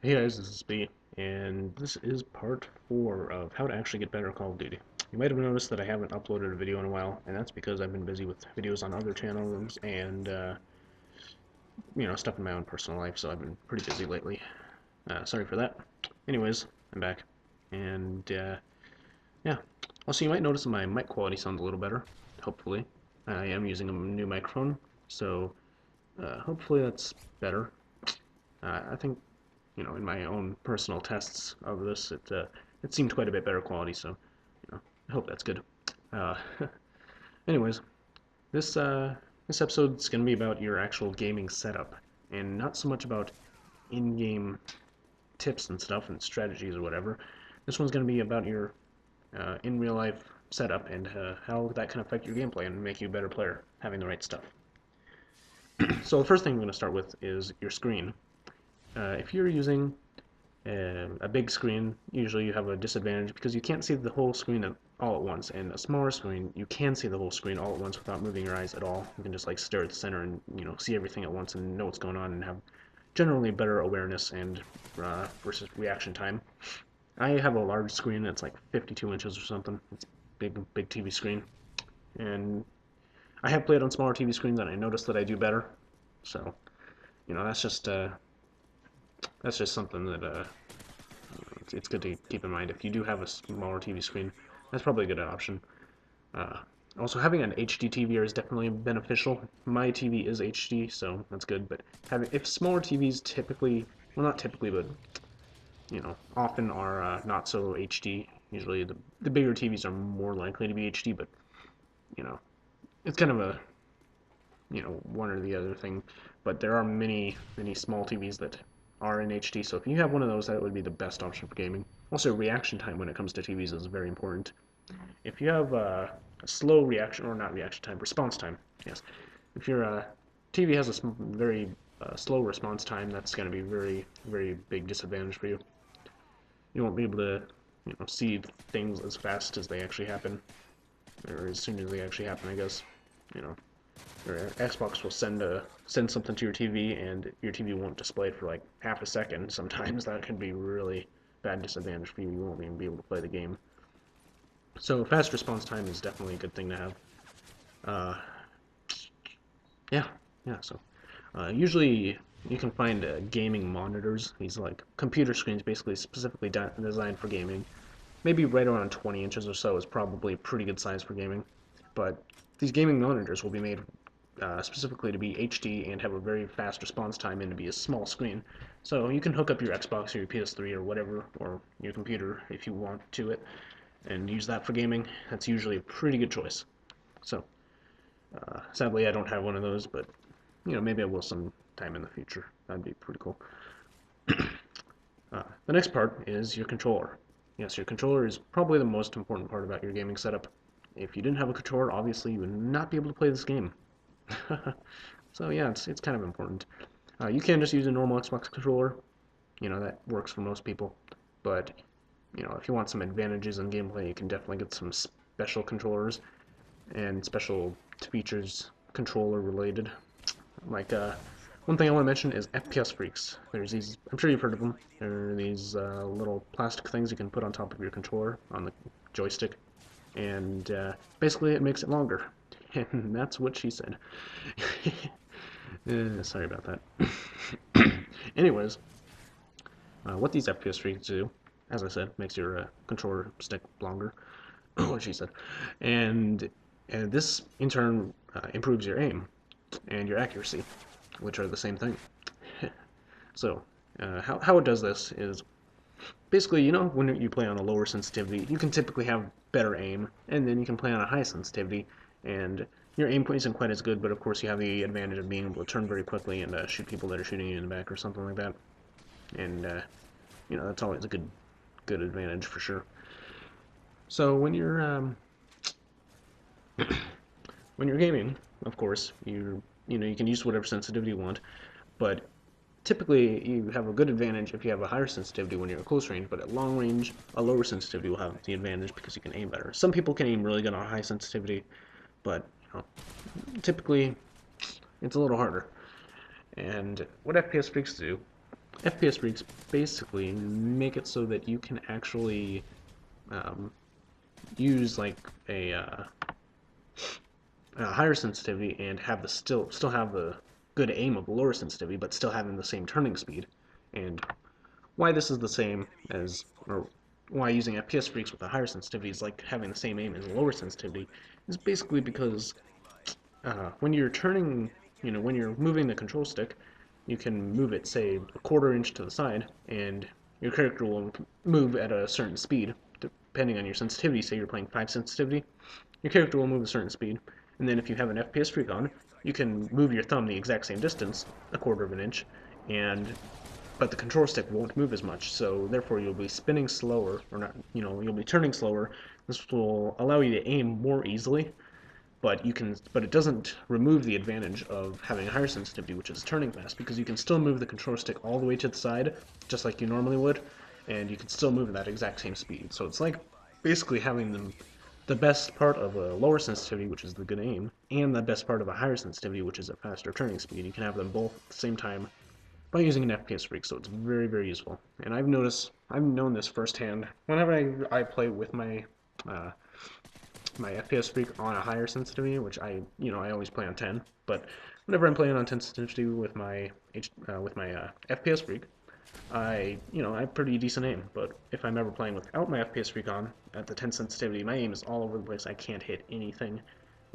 Hey guys, this is B, and this is part 4 of how to actually get better at Call of Duty. You might have noticed that I haven't uploaded a video in a while, and that's because I've been busy with videos on other channels and, stuff in my own personal life, so I've been pretty busy lately. Sorry for that. Anyways, I'm back, and, yeah. Also, you might notice that my mic quality sounds a little better, hopefully. I am using a new microphone, so, hopefully that's better. I think in my own personal tests of this, it seemed quite a bit better quality. So, I hope that's good. Uh, anyways, this episode's gonna be about your actual gaming setup, and not so much about in-game tips and stuff and strategies or whatever. This one's gonna be about your in real life setup and how that can affect your gameplay and make you a better player, having the right stuff. So the first thing I'm going to start with is your screen. If you're using a big screen, usually you have a disadvantage because you can't see the whole screen all at once. And a smaller screen, you can see the whole screen all at once without moving your eyes at all. You can just like stare at the center and see everything at once and know what's going on and have generally better awareness and versus reaction time. I have a large screen that's like 52 inches or something. It's big TV screen, and I have played on smaller TV screens and I noticed that I do better. So that's just something that it's good to keep in mind. If you do have a smaller TV screen, that's probably a good option. Uh, Also, having an HD TV is definitely beneficial. My TV is HD, so that's good. But if smaller TVs typically, well, not typically, but often are not so HD. Usually, the bigger TVs are more likely to be HD, but you know, it's kind of a one or the other thing. But there are many small TVs that are in HD, so if you have one of those, that would be the best option for gaming. Also, reaction time when it comes to TVs is very important. If you have a slow reaction, or not reaction time, response time, yes. If your TV has a very slow response time, that's going to be very big disadvantage for you. You won't be able to see things as fast as they actually happen, or as soon as they actually happen, I guess. You know, your Xbox will send something to your TV, and your TV won't display it for like half a second. Sometimes that can be really bad disadvantage for you. You won't even be able to play the game. So fast response time is definitely a good thing to have. Uh, yeah, yeah. So usually you can find gaming monitors. These like computer screens, basically specifically designed for gaming. Maybe right around 20 inches or so is probably a pretty good size for gaming. But these gaming monitors will be made specifically to be HD and have a very fast response time and to be a small screen. So you can hook up your Xbox or your PS3 or whatever, or your computer if you want to it, and use that for gaming. That's usually a pretty good choice. So sadly I don't have one of those, but maybe I will sometime in the future. That'd be pretty cool. The next part is your controller. Yes, your controller is probably the most important part about your gaming setup. If you didn't have a controller, obviously you would not be able to play this game. So yeah, it's kind of important. You can just use a normal Xbox controller. That works for most people. But if you want some advantages in gameplay, you can definitely get some special controllers and special features controller related. Like one thing I want to mention is FPS freaks. There's these, I'm sure you've heard of them. There are these little plastic things you can put on top of your controller on the joystick, and basically it makes it longer. And that's what she said. Sorry about that. Anyways, what these FPS freaks do, as I said, makes your controller stick longer. What she said. And this, in turn, improves your aim and your accuracy, which are the same thing. So, how it does this is basically, when you play on a lower sensitivity, you can typically have better aim, and then you can play on a high sensitivity, and your aim isn't quite as good, but of course you have the advantage of being able to turn very quickly and shoot people that are shooting you in the back or something like that. And, that's always a good advantage for sure. So when you're gaming, of course, you can use whatever sensitivity you want, but typically you have a good advantage if you have a higher sensitivity when you're at close range, but at long range, a lower sensitivity will have the advantage because you can aim better. Some people can aim really good on high sensitivity, but typically it's a little harder. And what FPS freaks do FPS Freaks basically make it so that you can actually um, use like a higher sensitivity and have the still have the good aim of lower sensitivity, but still having the same turning speed. And why this is the same as, or why using FPS Freaks with a higher sensitivity is like having the same aim as a lower sensitivity, is basically because when you're turning, when you're moving the control stick, you can move it, say, a quarter inch to the side, and your character will move at a certain speed, depending on your sensitivity. Say you're playing 5 sensitivity, your character will move a certain speed, and then if you have an FPS freak on, you can move your thumb the exact same distance, a quarter of an inch, and but the control stick won't move as much, so therefore you'll be spinning slower, or not, you'll be turning slower. This will allow you to aim more easily, but it doesn't remove the advantage of having a higher sensitivity, which is turning fast, because you can still move the control stick all the way to the side, just like you normally would, and you can still move at that exact same speed. So it's like basically having the best part of a lower sensitivity, which is the good aim, and the best part of a higher sensitivity, which is a faster turning speed. You can have them both at the same time by using an FPS freak, so it's very, very useful. And I've known this firsthand whenever I play with uh, my FPS freak on a higher sensitivity, which I always play on 10. But whenever I'm playing on 10 sensitivity with my FPS freak, I have pretty decent aim. But if I'm ever playing without my FPS freak on at the 10 sensitivity, my aim is all over the place. I can't hit anything,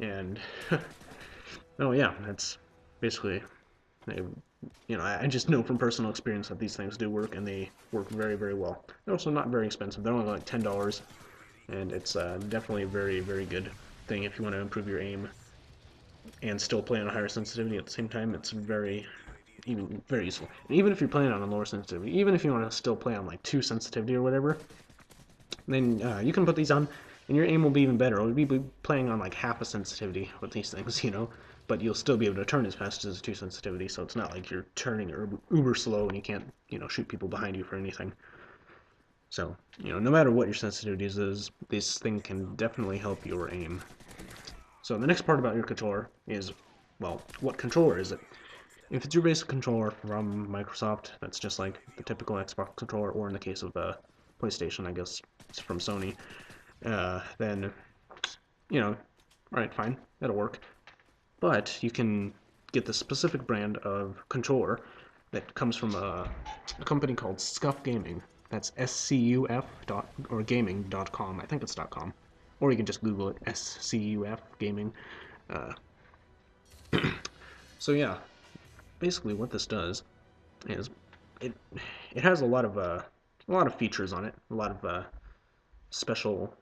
and oh yeah, that's basically. I just know from personal experience that these things do work, and they work very, very well. They're also not very expensive. They're only like $10, and it's definitely a very, very good thing if you want to improve your aim and still play on a higher sensitivity at the same time. It's very useful. And even if you're playing on a lower sensitivity, even if you want to still play on like 2 sensitivity or whatever, then you can put these on, and your aim will be even better. You'll be playing on like half a sensitivity with these things, but you'll still be able to turn as fast as 2 sensitivity, so it's not like you're turning uber slow and you can't, shoot people behind you for anything. So, no matter what your sensitivity is, this thing can definitely help your aim. So the next part about your controller is, well, what controller is it? If it's your basic controller from Microsoft, that's just like the typical Xbox controller, or in the case of PlayStation, I guess it's from Sony, then, alright, fine, that'll work. But you can get the specific brand of controller that comes from a company called Scuf Gaming. That's SCUF or gaming.com. I think it's .com. Or you can just Google it, SCUF Gaming. Uh, so yeah, basically what this does is it it has a lot of features on it, a lot of special,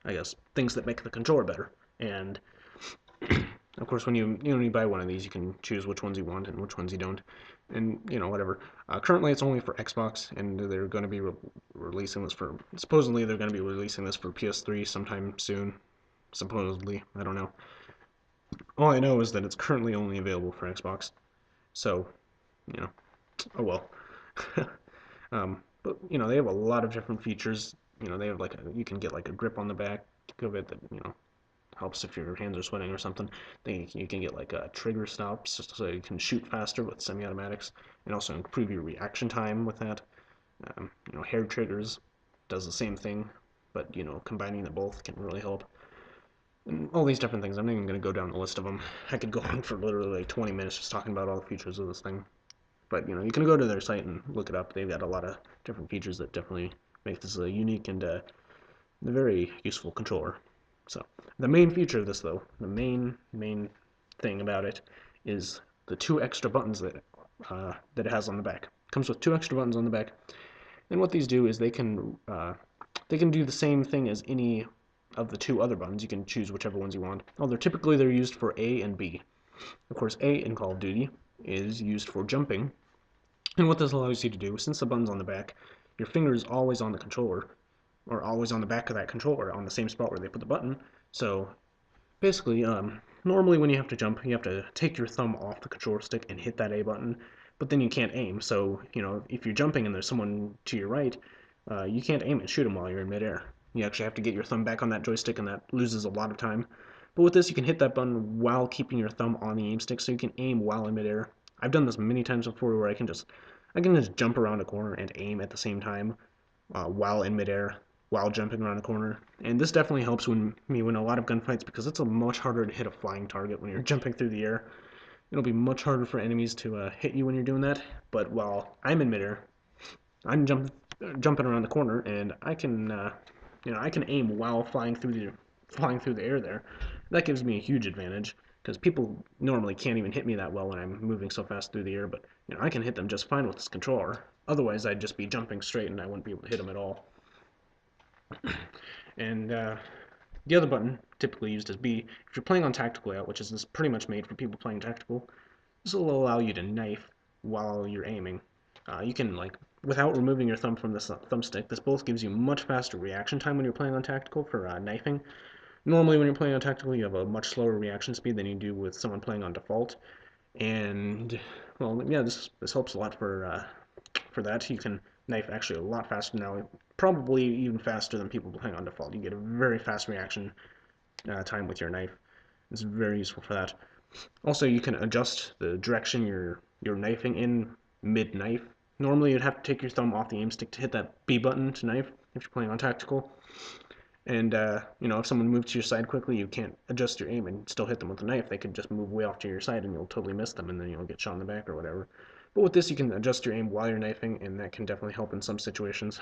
I guess, things that make the controller better. And of course, when you buy one of these, you can choose which ones you want and which ones you don't, and whatever. Currently, it's only for Xbox, and they're going to be releasing this for. Supposedly, they're going to be releasing this for PS3 sometime soon. Supposedly, I don't know. All I know is that it's currently only available for Xbox. So, you know, oh well. But they have a lot of different features. They have you can get like a grip on the back of it that helps if your hands are sweating or something. Then you can get like trigger stops so you can shoot faster with semi-automatics, and also improve your reaction time with that. Hair triggers does the same thing, but combining them both can really help. And all these different things. I'm not even going to go down the list of them. I could go on for literally like 20 minutes just talking about all the features of this thing. But you can go to their site and look it up. They've got a lot of different features that definitely make this a unique and a very useful controller. So the main feature of this, though, the main thing about it is the 2 extra buttons that it has on the back. It comes with 2 extra buttons on the back, and what these do is they can do the same thing as any of the 2 other buttons. You can choose whichever ones you want. Although typically they're used for A and B. Of course, A in Call of Duty is used for jumping, and what this allows you to do, since the button's on the back, your finger is always on the controller, or always on the back of that controller on the same spot where they put the button. So basically, normally when you have to jump, you have to take your thumb off the controller stick and hit that A button, but then you can't aim. So, if you're jumping and there's someone to your right, you can't aim and shoot them while you're in midair. You actually have to get your thumb back on that joystick, and that loses a lot of time. But with this, you can hit that button while keeping your thumb on the aim stick, so you can aim while in midair. I've done this many times before where I can just I can just jump around a corner and aim at the same time while in midair, while jumping around a corner. And this definitely helps me win a lot of gunfights because it's a much harder to hit a flying target when you're jumping through the air. It'll be much harder for enemies to hit you when you're doing that. But while I'm in midair, I'm jumping around the corner, and I can aim while flying through the air there. That gives me a huge advantage because people normally can't even hit me that well when I'm moving so fast through the air. But I can hit them just fine with this controller. Otherwise, I'd just be jumping straight, and I wouldn't be able to hit them at all. And the other button, typically used as B, if you're playing on tactical layout, which is pretty much made for people playing tactical, this will allow you to knife while you're aiming. You can, like, without removing your thumb from the thumbstick, this both gives you much faster reaction time when you're playing on tactical for knifing. Normally when you're playing on tactical, you have a much slower reaction speed than you do with someone playing on default. And, well, yeah, this helps a lot for that. You can knife actually a lot faster now, probably even faster than people playing on default. You get a very fast reaction time with your knife. It's very useful for that. Also, you can adjust the direction you're knifing in mid-knife. Normally, you'd have to take your thumb off the aim stick to hit that B button to knife if you're playing on tactical. And, if someone moves to your side quickly, you can't adjust your aim and still hit them with the knife. They could just move way off to your side and you'll totally miss them and then you'll get shot in the back or whatever. But with this, you can adjust your aim while you're knifing, and that can definitely help in some situations.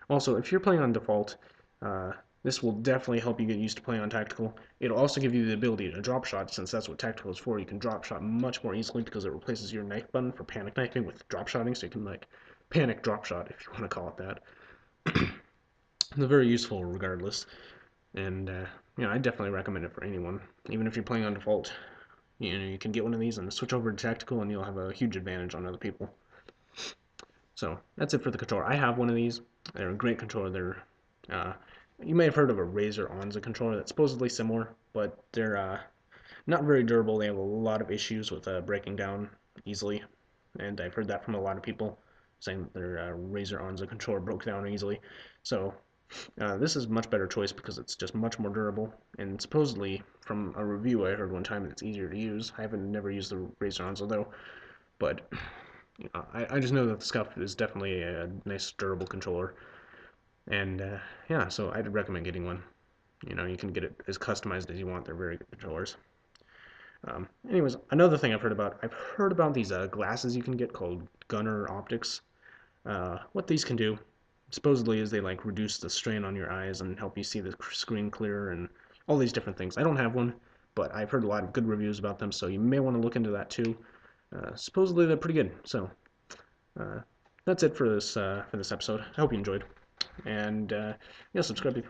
Also, if you're playing on default, uh, this will definitely help you get used to playing on tactical. It'll also give you the ability to drop shot, since that's what tactical is for. You can drop shot much more easily because it replaces your knife button for panic knifing with drop shotting, so you can, like, panic drop shot, if you want to call it that. It's very useful regardless, and I definitely recommend it for anyone. Even if you're playing on default, you can get one of these and switch over to tactical, and you'll have a huge advantage on other people. So that's it for the controller. I have one of these. They're a great controller. You may have heard of a Razer Onza controller that's supposedly similar, but they're not very durable. They have a lot of issues with breaking down easily, and I've heard that from a lot of people saying that their Razer Onza controller broke down easily. So this is a much better choice because it's just much more durable, and supposedly from a review I heard one time it's easier to use. I haven't never used the Razer Onza though, but I just know that the Scuff is definitely a nice durable controller, and yeah, so I'd recommend getting one. You can get it as customized as you want. They're very good controllers. Anyways, another thing I've heard about these glasses you can get called Gunner Optics. What these can do, supposedly, is they like reduce the strain on your eyes and help you see the screen clearer and all these different things. I don't have one, but I've heard a lot of good reviews about them, so you may want to look into that too. Supposedly they're pretty good. So that's it for this episode. I hope you enjoyed, and yeah, subscribe if